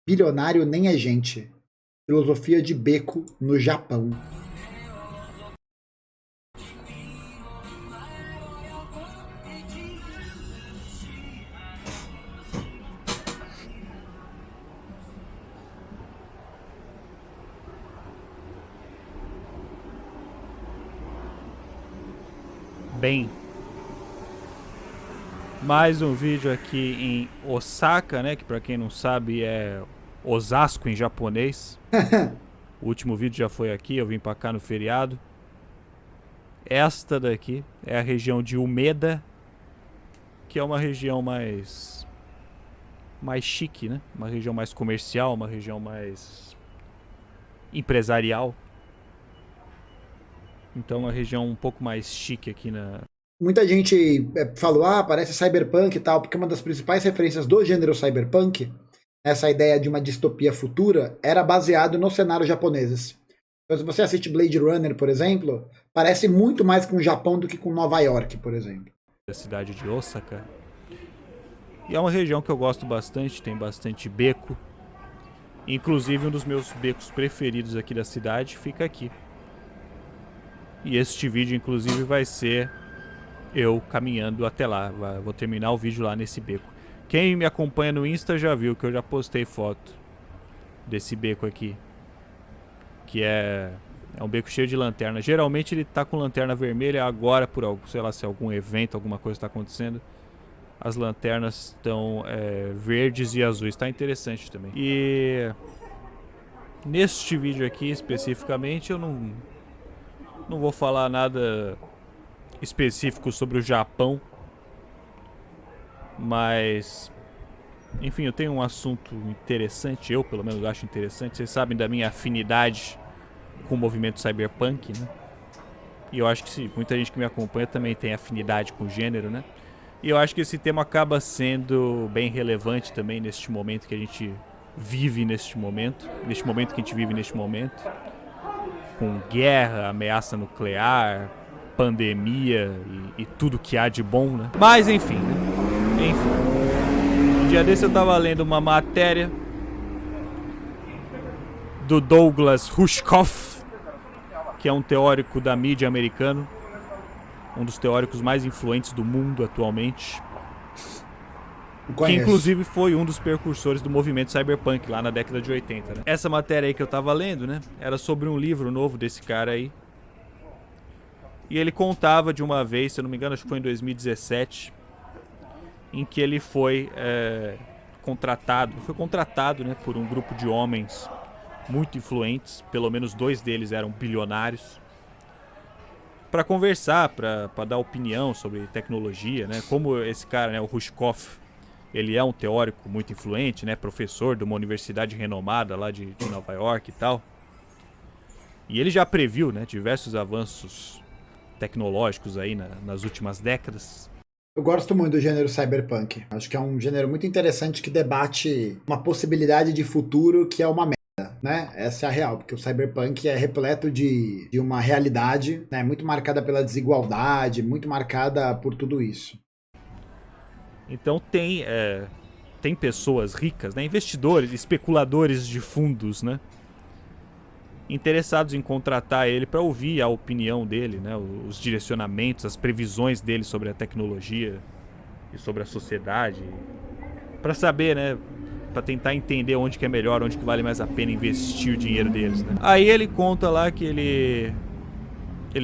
Bilionário nem é gente. Filosofia de beco no Japão. Bem, mais um vídeo aqui em Osaka, né? Que pra quem não sabe é Osasco em japonês. O último vídeo já foi aqui, eu vim pra cá no feriado. Esta daqui é a região de Umeda, que é uma região mais chique, né? Uma região mais comercial, uma região mais empresarial. Então uma região um pouco mais chique aqui na... Muita gente falou, parece cyberpunk e tal, porque uma das principais referências do gênero cyberpunk, essa ideia de uma distopia futura, era baseado nos cenários japoneses. Então, se você assiste Blade Runner, por exemplo, parece muito mais com o Japão do que com Nova York, por exemplo. Da cidade de Osaka. E é uma região que eu gosto bastante, tem bastante beco. Inclusive um dos meus becos preferidos aqui da cidade fica aqui. E este vídeo, inclusive, vai ser eu caminhando até lá. Vou terminar o vídeo lá nesse beco. Quem me acompanha no Insta já viu que eu já postei foto desse beco aqui. Que é um beco cheio de lanterna. Geralmente ele tá com lanterna vermelha. Agora, por algo, sei lá, se algum evento, alguma coisa está acontecendo, as lanternas estão verdes e azuis. Tá interessante também. E neste vídeo aqui, especificamente, eu não vou falar nada específico sobre o Japão, mas enfim, eu tenho um assunto interessante, eu pelo menos acho interessante. Vocês sabem da minha afinidade com o movimento cyberpunk, né? E eu acho que muita gente que me acompanha também tem afinidade com o gênero, né? E eu acho que esse tema acaba sendo bem relevante também neste momento que a gente vive neste momento que a gente vive neste momento, com guerra, ameaça nuclear, pandemia e tudo que há de bom, né? Mas enfim, né? Um dia desse eu tava lendo uma matéria do Douglas Rushkoff, que é um teórico da mídia americano, um dos teóricos mais influentes do mundo atualmente, que inclusive foi um dos precursores do movimento cyberpunk lá na década de 80, né? Essa matéria aí que eu tava lendo, né, era sobre um livro novo desse cara aí. E ele contava de uma vez, se eu não me engano, acho que foi em 2017, em que ele foi contratado, né, por um grupo de homens muito influentes, pelo menos 2 deles eram bilionários, para conversar, para dar opinião sobre tecnologia, né? Como esse cara, né, o Rushkoff, ele é um teórico muito influente, né, professor de uma universidade renomada lá de Nova York e tal. E ele já previu, né, diversos avanços tecnológicos aí nas últimas décadas. Eu gosto muito do gênero cyberpunk. Acho que é um gênero muito interessante que debate uma possibilidade de futuro que é uma merda, né? Essa é a real, porque o cyberpunk é repleto de uma realidade, né, muito marcada pela desigualdade, muito marcada por tudo isso. Então tem pessoas ricas, né, investidores, especuladores de fundos, né, interessados em contratar ele para ouvir a opinião dele, né, os direcionamentos, as previsões dele sobre a tecnologia e sobre a sociedade, para saber, né, para tentar entender onde que é melhor, onde que vale mais a pena investir o dinheiro deles, né. Aí ele conta lá que ele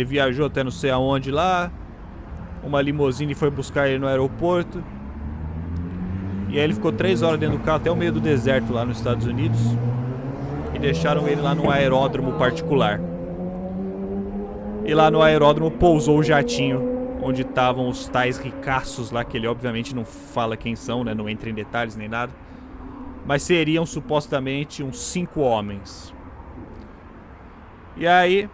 viajou até não sei aonde lá, uma limusine foi buscar ele no aeroporto, e aí ele ficou 3 horas dentro do carro até o meio do deserto lá nos Estados Unidos. E deixaram ele lá no aeródromo particular. E lá no aeródromo pousou o jatinho, onde estavam os tais ricaços lá, que ele obviamente não fala quem são, né? Não entra em detalhes nem nada. Mas seriam supostamente uns 5 homens. E aí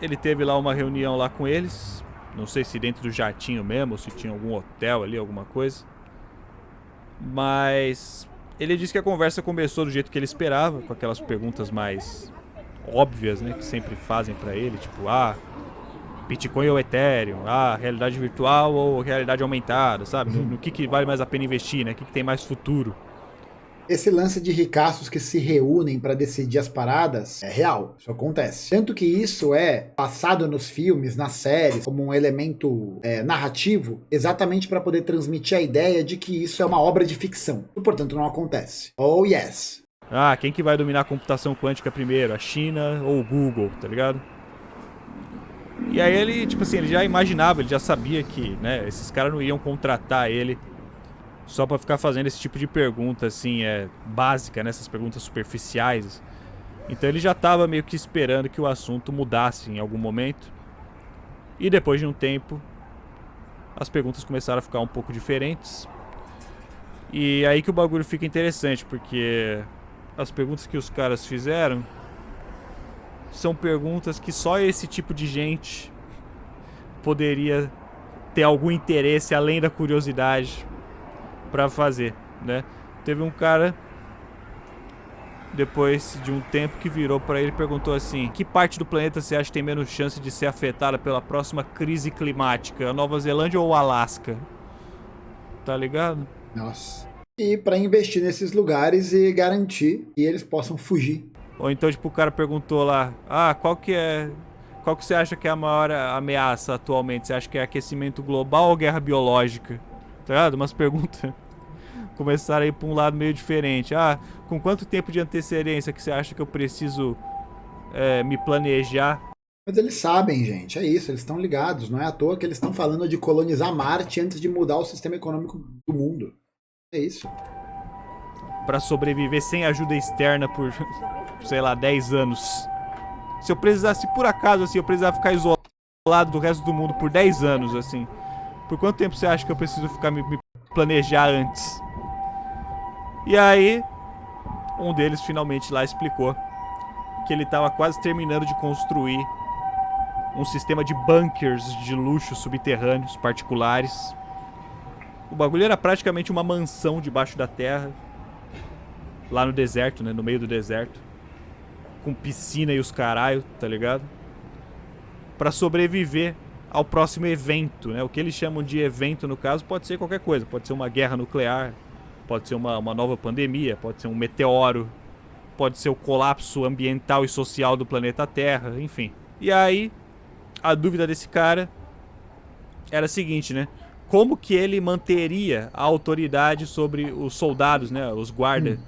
ele teve lá uma reunião lá com eles. Não sei se dentro do jatinho mesmo, ou se tinha algum hotel ali, alguma coisa. Mas ele disse que a conversa começou do jeito que ele esperava, com aquelas perguntas mais óbvias, né, que sempre fazem pra ele, tipo, Bitcoin ou Ethereum, realidade virtual ou realidade aumentada, sabe? No que vale mais a pena investir, né? O que tem mais futuro? Esse lance de ricaços que se reúnem para decidir as paradas é real, isso acontece. Tanto que isso é passado nos filmes, nas séries, como um elemento narrativo, exatamente para poder transmitir a ideia de que isso é uma obra de ficção. E, portanto, não acontece. Oh, yes. Ah, quem que vai dominar a computação quântica primeiro? A China ou o Google, tá ligado? E aí ele, tipo assim, ele já imaginava, ele já sabia que, né, esses caras não iam contratar ele só pra ficar fazendo esse tipo de pergunta, assim, básica, né, essas perguntas superficiais. Então ele já tava meio que esperando que o assunto mudasse em algum momento. E depois de um tempo, as perguntas começaram a ficar um pouco diferentes. E aí que o bagulho fica interessante, porque as perguntas que os caras fizeram são perguntas que só esse tipo de gente poderia ter algum interesse além da curiosidade pra fazer, né? Teve um cara, depois de um tempo, que virou pra ele e perguntou assim: que parte do planeta você acha que tem menos chance de ser afetada pela próxima crise climática? A Nova Zelândia ou o Alasca? Tá ligado? Nossa. E para investir nesses lugares e garantir que eles possam fugir. Ou então, tipo, o cara perguntou lá: qual que você acha que é a maior ameaça atualmente? Você acha que é aquecimento global ou guerra biológica? Tá ligado? Umas perguntas começaram a ir pra um lado meio diferente. Com quanto tempo de antecedência que você acha que eu preciso me planejar? Mas eles sabem, gente, é isso, eles estão ligados. Não é à toa que eles estão falando de colonizar Marte antes de mudar o sistema econômico do mundo. É isso. Pra sobreviver sem ajuda externa por, sei lá, 10 anos. Se eu precisasse, por acaso, assim, eu precisava ficar isolado do resto do mundo por 10 anos, assim, por quanto tempo você acha que eu preciso ficar me planejar antes? E aí, um deles finalmente lá explicou que ele estava quase terminando de construir um sistema de bunkers de luxo subterrâneos particulares. O bagulho era praticamente uma mansão debaixo da terra, lá no deserto, né, no meio do deserto, com piscina e os caralho, tá ligado? Pra sobreviver ao próximo evento, né? O que eles chamam de evento, no caso, pode ser qualquer coisa. Pode ser uma guerra nuclear, pode ser uma nova pandemia, pode ser um meteoro, pode ser o colapso ambiental e social do planeta Terra, enfim. E aí, a dúvida desse cara era a seguinte, né? Como que ele manteria a autoridade sobre os soldados, né? Os guardas.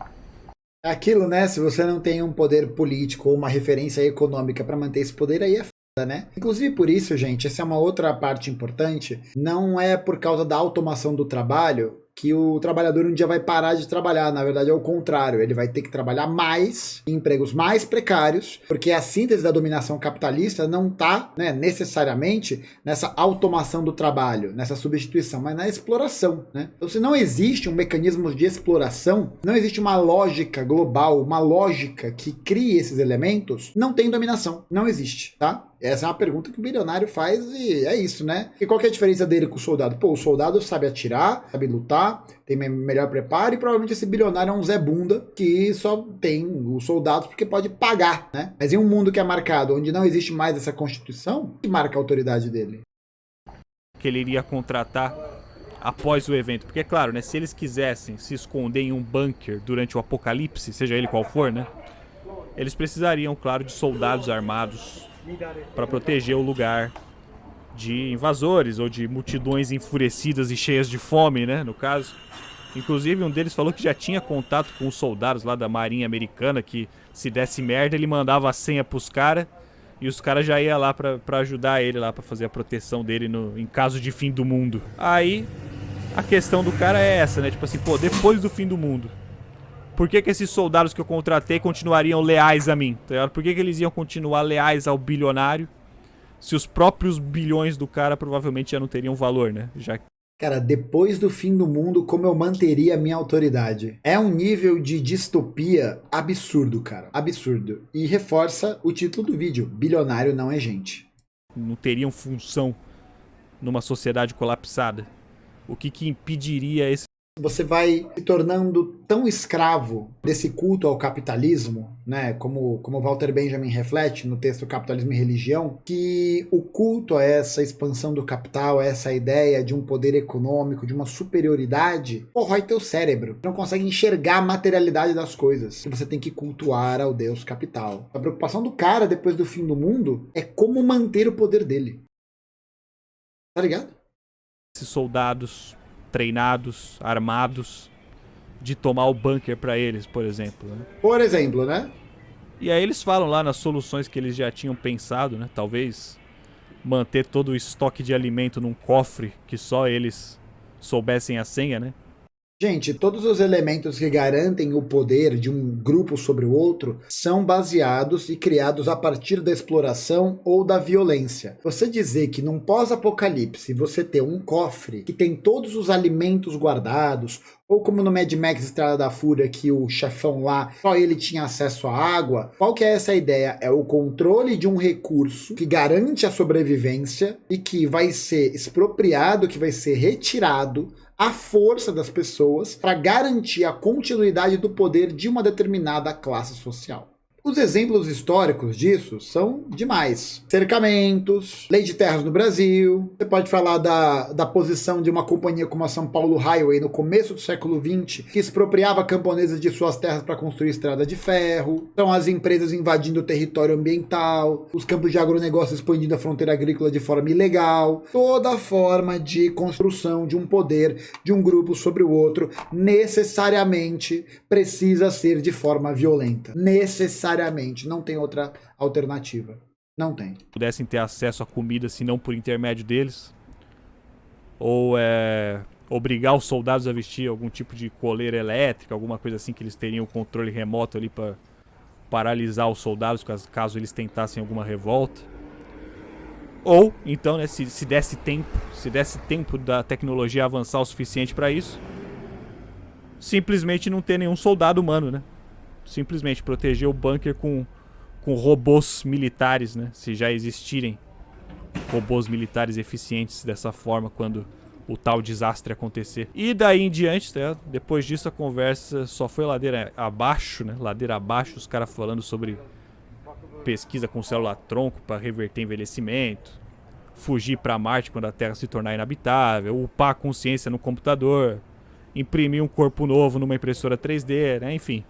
É aquilo, né? Se você não tem um poder político ou uma referência econômica para manter esse poder, aí é foda, né? Inclusive por isso, gente, essa é uma outra parte importante. Não é por causa da automação do trabalho que o trabalhador um dia vai parar de trabalhar. Na verdade é o contrário, ele vai ter que trabalhar mais, em empregos mais precários, porque a síntese da dominação capitalista não está, né, necessariamente nessa automação do trabalho, nessa substituição, mas na exploração, né? Então se não existe um mecanismo de exploração, não existe uma lógica global, uma lógica que crie esses elementos, não tem dominação, não existe, tá? Essa é uma pergunta que o bilionário faz e é isso, né? E qual que é a diferença dele com o soldado? Pô, o soldado sabe atirar, sabe lutar, tem melhor preparo e provavelmente esse bilionário é um Zé Bunda que só tem os soldados porque pode pagar, né? Mas em um mundo que é marcado, onde não existe mais essa constituição, que marca a autoridade dele? Que ele iria contratar após o evento. Porque, é claro, né? Se eles quisessem se esconder em um bunker durante o apocalipse, seja ele qual for, né? Eles precisariam, claro, de soldados armados para proteger o lugar de invasores ou de multidões enfurecidas e cheias de fome, né, no caso. Inclusive um deles falou que já tinha contato com os soldados lá da Marinha Americana, que se desse merda ele mandava a senha pros caras e os caras já iam lá pra ajudar ele lá, pra fazer a proteção dele em caso de fim do mundo. Aí a questão do cara é essa, né, tipo assim, pô, depois do fim do mundo, por que esses soldados que eu contratei continuariam leais a mim? Tá ligado? Por que eles iam continuar leais ao bilionário se os próprios bilhões do cara provavelmente já não teriam valor, né? Cara, depois do fim do mundo, como eu manteria a minha autoridade? É um nível de distopia absurdo, cara. Absurdo. E reforça o título do vídeo: bilionário não é gente. Não teriam função numa sociedade colapsada. O que impediria esse você vai se tornando tão escravo desse culto ao capitalismo, né, como Walter Benjamin reflete no texto Capitalismo e Religião, que o culto a essa expansão do capital, a essa ideia de um poder econômico, de uma superioridade, corrói teu cérebro. Você não consegue enxergar a materialidade das coisas. E você tem que cultuar ao Deus capital. A preocupação do cara, depois do fim do mundo, é como manter o poder dele. Tá ligado? Esses soldados treinados, armados, de tomar o bunker pra eles, por exemplo. Né? Por exemplo, né? E aí eles falam lá nas soluções que eles já tinham pensado, né? Talvez manter todo o estoque de alimento num cofre que só eles soubessem a senha, né? Gente, todos os elementos que garantem o poder de um grupo sobre o outro são baseados e criados a partir da exploração ou da violência. Você dizer que num pós-apocalipse você ter um cofre que tem todos os alimentos guardados, ou como no Mad Max Estrada da Fúria, que o chefão lá, só ele tinha acesso à água. Qual que é essa ideia? É o controle de um recurso que garante a sobrevivência e que vai ser expropriado, que vai ser retirado à força das pessoas para garantir a continuidade do poder de uma determinada classe social. Os exemplos históricos disso são demais. Cercamentos, lei de terras no Brasil. Você pode falar da posição de uma companhia como a São Paulo Highway no começo do século XX, que expropriava camponeses de suas terras para construir estrada de ferro. São as empresas invadindo o território ambiental, os campos de agronegócio expandindo a fronteira agrícola de forma ilegal. Toda forma de construção de um poder de um grupo sobre o outro necessariamente precisa ser de forma violenta. Necessariamente. Não tem outra alternativa. Não tem. Pudessem ter acesso à comida, se não por intermédio deles. Ou obrigar os soldados a vestir algum tipo de coleira elétrica, alguma coisa assim, que eles teriam o controle remoto ali para paralisar os soldados caso eles tentassem alguma revolta. Ou, então, né, se desse tempo da tecnologia avançar o suficiente para isso, simplesmente não ter nenhum soldado humano, né? Simplesmente proteger o bunker com robôs militares, né? Se já existirem robôs militares eficientes dessa forma quando o tal desastre acontecer. E daí em diante, tá? Depois disso a conversa só foi ladeira abaixo, né? Ladeira abaixo, os caras falando sobre pesquisa com célula-tronco para reverter envelhecimento, fugir para Marte quando a Terra se tornar inabitável, upar a consciência no computador, imprimir um corpo novo numa impressora 3D, né? Enfim.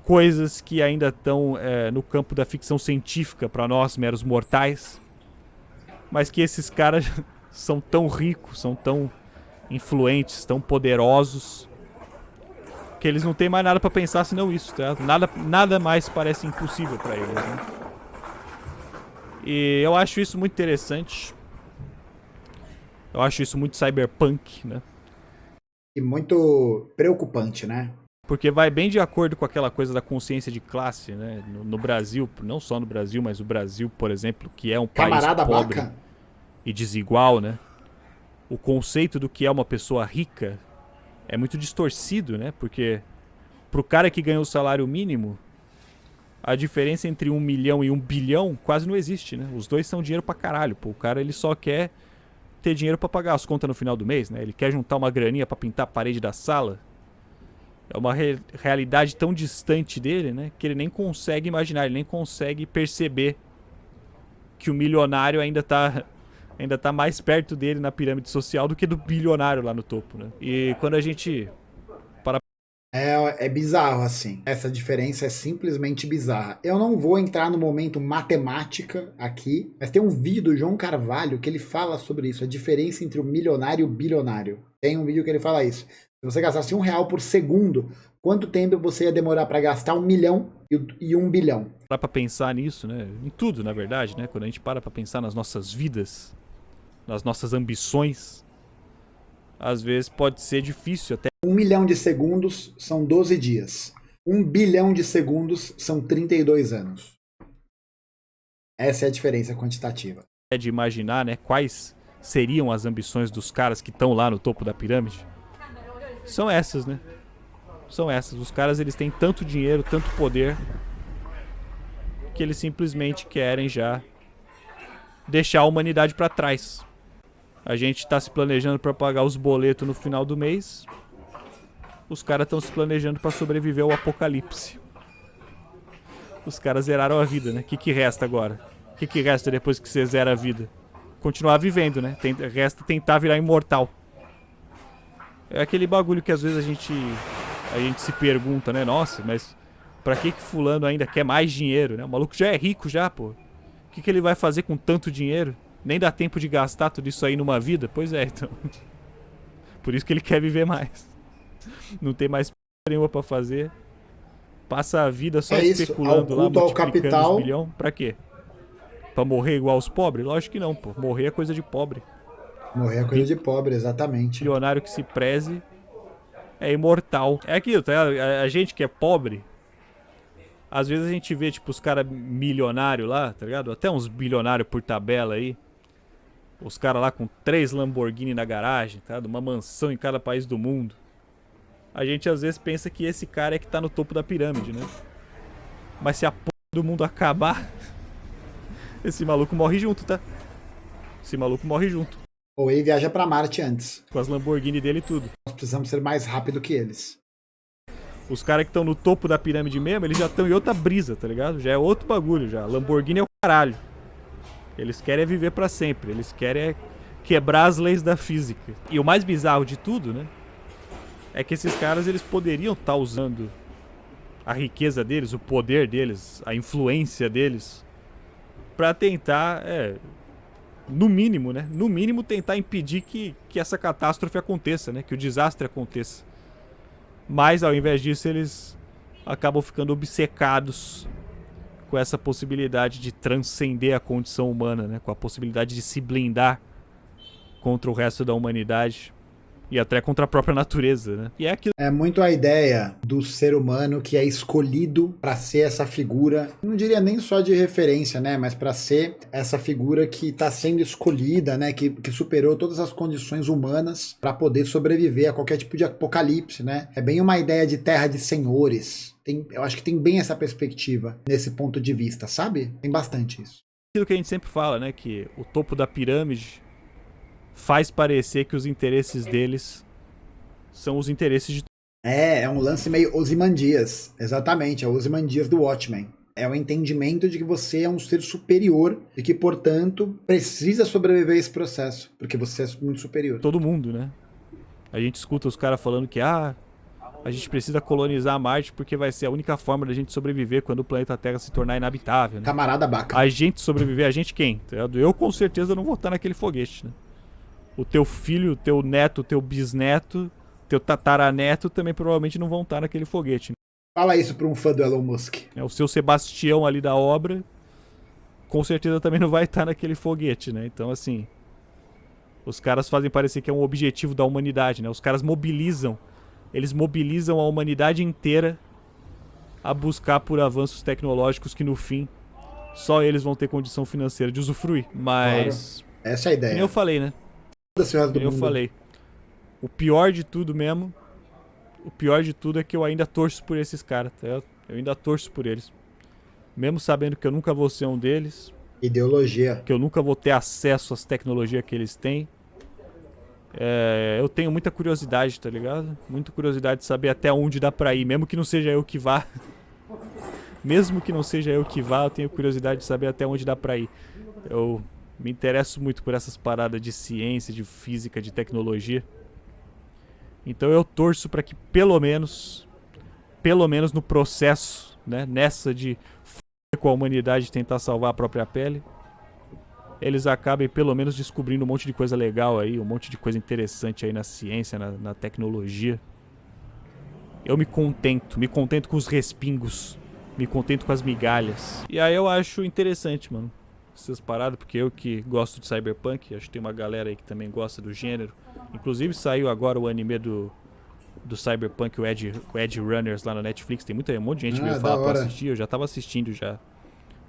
Coisas que ainda estão no campo da ficção científica para nós, meros mortais, mas que esses caras são tão ricos, são tão influentes, tão poderosos, que eles não têm mais nada para pensar senão isso, tá? Nada mais parece impossível para eles, né? E eu acho isso muito interessante. Eu acho isso muito cyberpunk, né? E muito preocupante, né? Porque vai bem de acordo com aquela coisa da consciência de classe, né? No Brasil, não só no Brasil, mas o Brasil, por exemplo, que é um país pobre e desigual, né? O conceito do que é uma pessoa rica é muito distorcido, né? Porque pro cara que ganha o salário mínimo, a diferença entre 1 milhão e 1 bilhão quase não existe, né? Os dois são dinheiro pra caralho, pô. O cara, ele só quer ter dinheiro pra pagar as contas no final do mês, né? Ele quer juntar uma graninha pra pintar a parede da sala. É uma realidade tão distante dele, né? Que ele nem consegue imaginar, ele nem consegue perceber que o milionário ainda tá mais perto dele na pirâmide social do que do bilionário lá no topo, né? E quando a gente É bizarro, assim. Essa diferença é simplesmente bizarra. Eu não vou entrar no momento matemática aqui, mas tem um vídeo do João Carvalho que ele fala sobre isso, a diferença entre o milionário e o bilionário. Tem um vídeo que ele fala isso. Se você gastasse R$1 por segundo, quanto tempo você ia demorar para gastar 1 milhão e 1 bilhão? Para pensar nisso, né? Em tudo, na verdade, né? Quando a gente para pensar nas nossas vidas, nas nossas ambições, às vezes pode ser difícil até. 1 milhão de segundos são 12 dias. 1 bilhão de segundos são 32 anos. Essa é a diferença quantitativa. É de imaginar, né? Quais seriam as ambições dos caras que estão lá no topo da pirâmide? São essas, né? São essas. Os caras, eles têm tanto dinheiro, tanto poder, que eles simplesmente querem já deixar a humanidade para trás. A gente tá se planejando pra pagar os boletos no final do mês. Os caras estão se planejando pra sobreviver ao apocalipse. Os caras zeraram a vida, né? O que resta agora? O que resta depois que você zera a vida? Continuar vivendo, né? Resta tentar virar imortal. É aquele bagulho que às vezes a gente se pergunta, né? Nossa, mas pra que fulano ainda quer mais dinheiro, né? O maluco já é rico já, pô. O que ele vai fazer com tanto dinheiro? Nem dá tempo de gastar tudo isso aí numa vida? Pois é, então. Por isso que ele quer viver mais. Não tem mais nenhuma pra fazer. Passa a vida só especulando lá, multiplicando capital. os bilhão. Pra quê? Pra morrer igual os pobres? Lógico que não, pô. Morrer é coisa de pobre. Morrer é coisa de pobre, exatamente. Milionário que se preze é imortal. É aquilo, tá? A gente que é pobre, às vezes a gente vê, tipo, os caras milionários lá, tá ligado? Até uns bilionários por tabela aí. Os caras lá com 3 Lamborghini na garagem, tá? Uma mansão em cada país do mundo. A gente às vezes pensa que esse cara é que tá no topo da pirâmide, né? Mas se a porra do mundo acabar, esse maluco morre junto, tá? Esse maluco morre junto. Ou ele viaja pra Marte antes. Com as Lamborghini dele e tudo. Nós precisamos ser mais rápido que eles. Os caras que estão no topo da pirâmide mesmo, eles já estão em outra brisa, tá ligado? Já é outro bagulho já. Lamborghini é o caralho. Eles querem viver pra sempre. Eles querem quebrar as leis da física. E o mais bizarro de tudo, né? É que esses caras, eles poderiam estar usando a riqueza deles, o poder deles, a influência deles, pra tentar, no mínimo, né? No mínimo tentar impedir que essa catástrofe aconteça, né? Que o desastre aconteça. Mas ao invés disso, eles acabam ficando obcecados com essa possibilidade de transcender a condição humana, né? Com a possibilidade de se blindar contra o resto da humanidade. E até contra a própria natureza, né? E é aquilo. É muito a ideia do ser humano que é escolhido para ser essa figura, não diria nem só de referência, né? Mas para ser essa figura que está sendo escolhida, né? Que superou todas as condições humanas para poder sobreviver a qualquer tipo de apocalipse, né? É bem uma ideia de terra de senhores. Eu acho que tem bem essa perspectiva nesse ponto de vista, sabe? Tem bastante isso. Aquilo que a gente sempre fala, né? Que o topo da pirâmide faz parecer que os interesses deles são os interesses de... É um lance meio Ozymandias. Exatamente, é o Ozymandias do Watchmen. É o entendimento de que você é um ser superior e que, portanto, precisa sobreviver a esse processo, porque você é muito superior. Todo mundo, né? A gente escuta os caras falando que a gente precisa colonizar Marte porque vai ser a única forma da gente sobreviver quando o planeta Terra se tornar inabitável, né? Camarada baca. A gente sobreviver, a gente quem? Eu com certeza não vou estar naquele foguete, né? O teu filho, o teu neto, o teu bisneto, teu tataraneto também provavelmente não vão estar naquele foguete. Né? Fala isso pra um fã do Elon Musk. O seu Sebastião ali da obra, com certeza também não vai estar naquele foguete, né? Então, assim, os caras fazem parecer que é um objetivo da humanidade, né? Os caras eles mobilizam a humanidade inteira a buscar por avanços tecnológicos que, no fim, só eles vão ter condição financeira de usufruir. Mas... Claro. Essa é a ideia. Como eu falei, né? Eu falei, o pior de tudo mesmo, o pior de tudo é que eu ainda torço por esses caras, tá? Eu ainda torço por eles. Mesmo sabendo que eu nunca vou ser um deles. Ideologia. Que eu nunca vou ter acesso às tecnologias que eles têm. Eu tenho muita curiosidade, tá ligado? Muita curiosidade de saber até onde dá pra ir, mesmo que não seja eu que vá. Mesmo que não seja eu que vá, eu tenho curiosidade de saber até onde dá pra ir. Eu me interesso muito por essas paradas de ciência, de física, de tecnologia. Então eu torço para que pelo menos no processo, né, nessa de com a humanidade tentar salvar a própria pele, eles acabem pelo menos descobrindo um monte de coisa legal aí, um monte de coisa interessante aí na ciência, na tecnologia. Eu me contento com os respingos, me contento com as migalhas. E aí eu acho interessante, mano, essas paradas, porque eu que gosto de Cyberpunk, acho que tem uma galera aí que também gosta do gênero. Inclusive saiu agora o anime do Cyberpunk, o Edge Runners lá na Netflix. Tem um monte de gente que veio falar pra assistir, eu já tava assistindo já.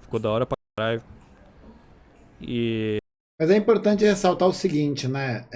Ficou da hora pra caralho. E Mas é importante ressaltar o seguinte, né?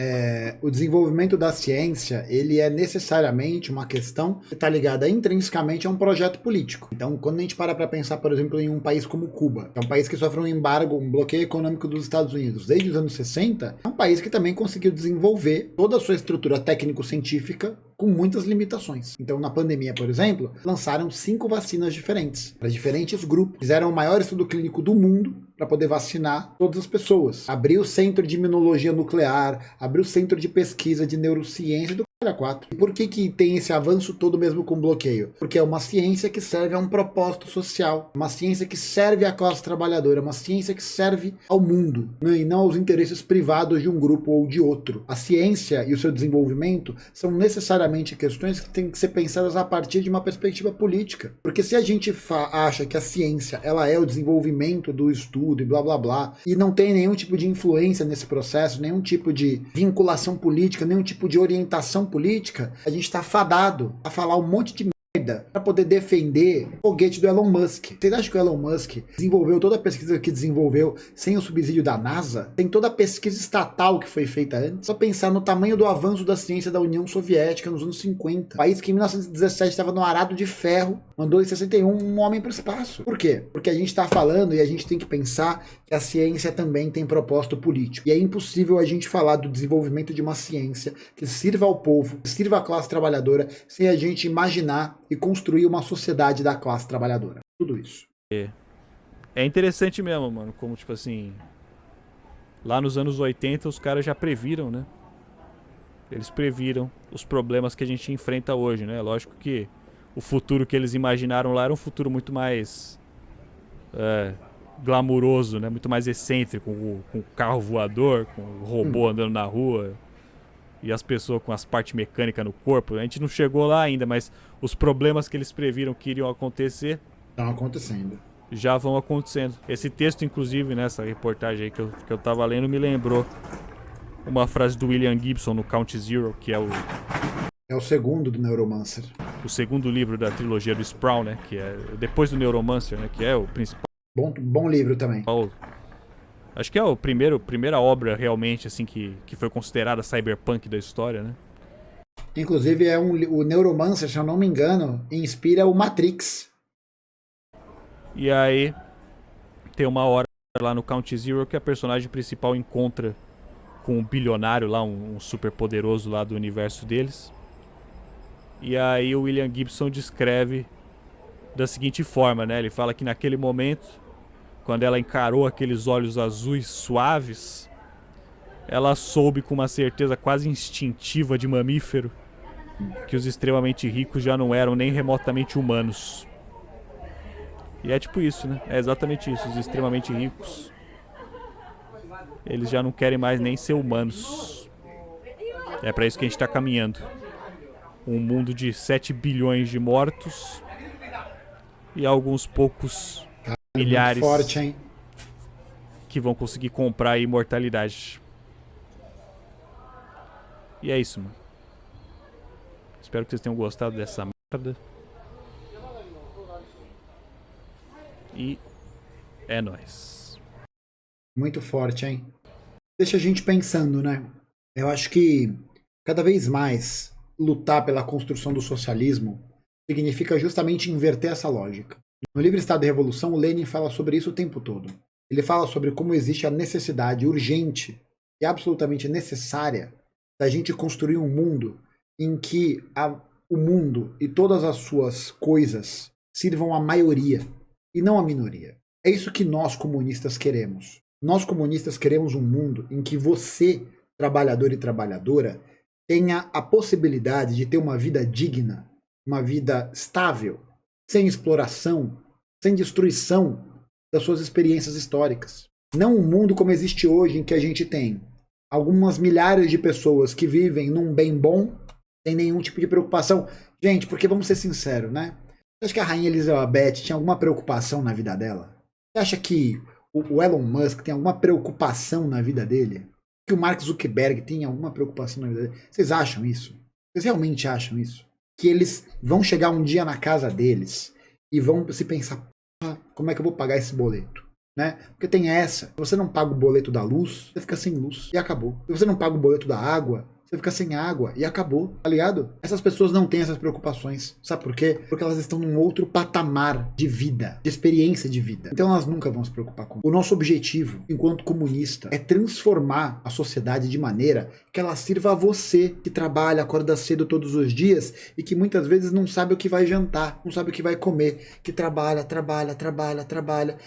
O desenvolvimento da ciência, ele é necessariamente uma questão que está ligada intrinsecamente a um projeto político. Então, quando a gente para pensar, por exemplo, em um país como Cuba, que é um país que sofre um embargo, um bloqueio econômico dos Estados Unidos desde os anos 60, é um país que também conseguiu desenvolver toda a sua estrutura técnico-científica com muitas limitações. Então, na pandemia, por exemplo, lançaram 5 vacinas diferentes, para diferentes grupos. Fizeram o maior estudo clínico do mundo para poder vacinar todas as pessoas. Abriu o Centro de Imunologia Nuclear, abriu o Centro de Pesquisa de Neurociência do 4. E por que tem esse avanço todo mesmo com bloqueio? Porque é uma ciência que serve a um propósito social, uma ciência que serve à classe trabalhadora, uma ciência que serve ao mundo, né? E não aos interesses privados de um grupo ou de outro. A ciência e o seu desenvolvimento são necessariamente questões que têm que ser pensadas a partir de uma perspectiva política. Porque se a gente acha que a ciência ela é o desenvolvimento do estudo e blá blá blá, e não tem nenhum tipo de influência nesse processo, nenhum tipo de vinculação política, nenhum tipo de orientação política, a gente está fadado a falar um monte de merda para poder defender o foguete do Elon Musk. Vocês acham que o Elon Musk desenvolveu toda a pesquisa que desenvolveu sem o subsídio da NASA? Tem toda a pesquisa estatal que foi feita antes. Só pensar no tamanho do avanço da ciência da União Soviética nos anos 50. País que em 1917 estava no arado de ferro, mandou em 61 um homem para o espaço. Por quê? Porque a gente está falando e a gente tem que pensar que a ciência também tem propósito político. E é impossível a gente falar do desenvolvimento de uma ciência que sirva ao povo, que sirva à classe trabalhadora, sem a gente imaginar e construir uma sociedade da classe trabalhadora. Tudo isso. É interessante mesmo, mano, como tipo assim, lá nos anos 80 os caras já previram, né? Eles previram os problemas que a gente enfrenta hoje, né? Lógico que o futuro que eles imaginaram lá era um futuro muito mais glamuroso, né? Muito mais excêntrico, com carro voador, com robô andando na rua e as pessoas com as partes mecânicas no corpo. A gente não chegou lá ainda, mas os problemas que eles previram que iriam acontecer estão acontecendo. Já vão acontecendo. Esse texto, inclusive, nessa reportagem aí que eu tava lendo, me lembrou uma frase do William Gibson no Count Zero, que é o segundo do Neuromancer. O segundo livro da trilogia do Sproul, né? Que é depois do Neuromancer, né? Que é o principal. Bom livro também. Acho que é a primeira obra realmente assim que foi considerada cyberpunk da história, né? Inclusive o Neuromancer, se eu não me engano, inspira o Matrix. E aí tem uma hora lá no Count Zero que a personagem principal encontra com um bilionário lá, um super poderoso lá do universo deles. E aí o William Gibson descreve da seguinte forma, né? Ele fala que naquele momento, quando ela encarou aqueles olhos azuis suaves, ela soube com uma certeza quase instintiva de mamífero que os extremamente ricos já não eram nem remotamente humanos. E é tipo isso, né? É exatamente isso. Os extremamente ricos, eles já não querem mais nem ser humanos. É pra isso que a gente tá caminhando. Um mundo de 7 bilhões de mortos e alguns poucos milhares forte, hein? Que vão conseguir comprar a imortalidade. E é isso, mano. Espero que vocês tenham gostado dessa merda. E é nóis. Muito forte, hein? Deixa a gente pensando, né? Eu acho que cada vez mais lutar pela construção do socialismo significa justamente inverter essa lógica. No livro Estado e Revolução, o Lenin fala sobre isso o tempo todo. Ele fala sobre como existe a necessidade urgente e absolutamente necessária da gente construir um mundo em que o mundo e todas as suas coisas sirvam à maioria e não à minoria. É isso que nós comunistas queremos. Nós comunistas queremos um mundo em que você, trabalhador e trabalhadora, tenha a possibilidade de ter uma vida digna, uma vida estável, sem exploração, sem destruição das suas experiências históricas. Não um mundo como existe hoje, em que a gente tem algumas milhares de pessoas que vivem num bem bom, sem nenhum tipo de preocupação. Gente, porque vamos ser sinceros, né? Você acha que a Rainha Elizabeth tinha alguma preocupação na vida dela? Você acha que o Elon Musk tem alguma preocupação na vida dele? Que o Mark Zuckerberg tem alguma preocupação na vida dele? Vocês acham isso? Vocês realmente acham isso? Que eles vão chegar um dia na casa deles e vão se pensar, como é que eu vou pagar esse boleto? né? Porque tem essa, se você não paga o boleto da luz, você fica sem luz e acabou. Se você não paga o boleto da água, você fica sem água e acabou, tá ligado? Essas pessoas não têm essas preocupações. Sabe por quê? Porque elas estão num outro patamar de vida, de experiência de vida. Então elas nunca vão se preocupar com. O nosso objetivo, enquanto comunista, é transformar a sociedade de maneira que ela sirva a você que trabalha, acorda cedo todos os dias e que muitas vezes não sabe o que vai jantar, não sabe o que vai comer, que trabalha,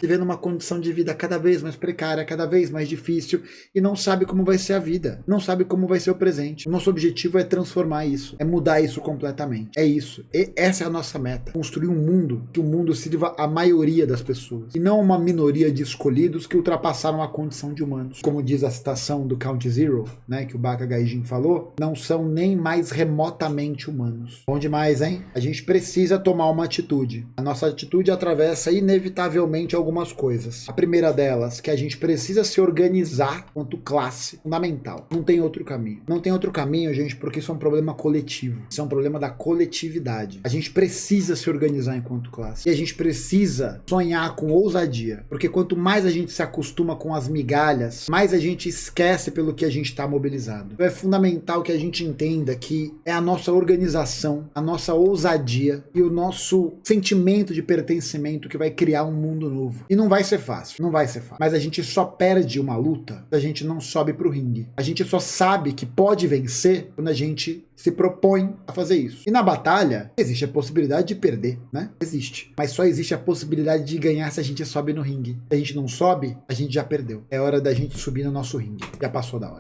vivendo uma condição de vida cada vez mais precária, cada vez mais difícil e não sabe como vai ser a vida, não sabe como vai ser o presente. O nosso objetivo é transformar isso, é mudar isso completamente. É isso. E essa é a nossa meta. Construir um mundo que o mundo sirva a maioria das pessoas. E não uma minoria de escolhidos que ultrapassaram a condição de humanos. Como diz a citação do Count Zero, né, que o Baka Gaijin falou, não são nem mais remotamente humanos. Bom demais, hein? A gente precisa tomar uma atitude. A nossa atitude atravessa inevitavelmente algumas coisas. A primeira delas, que a gente precisa se organizar quanto classe, fundamental. Não tem outro caminho. Não tem outro caminho, gente, porque isso é um problema coletivo. Isso é um problema da coletividade. A gente precisa se organizar enquanto classe. E a gente precisa sonhar com ousadia. Porque quanto mais a gente se acostuma com as migalhas, mais a gente esquece pelo que a gente está mobilizado. Então é fundamental que a gente entenda que é a nossa organização, a nossa ousadia e o nosso sentimento de pertencimento que vai criar um mundo novo. E não vai ser fácil, não vai ser fácil. Mas a gente só perde uma luta se a gente não sobe pro ringue. A gente só sabe que pode vencer quando a gente se propõe a fazer isso. E na batalha, existe a possibilidade de perder, né? Existe. Mas só existe a possibilidade de ganhar se a gente sobe no ringue. Se a gente não sobe, a gente já perdeu. É hora da gente subir no nosso ringue. Já passou da hora.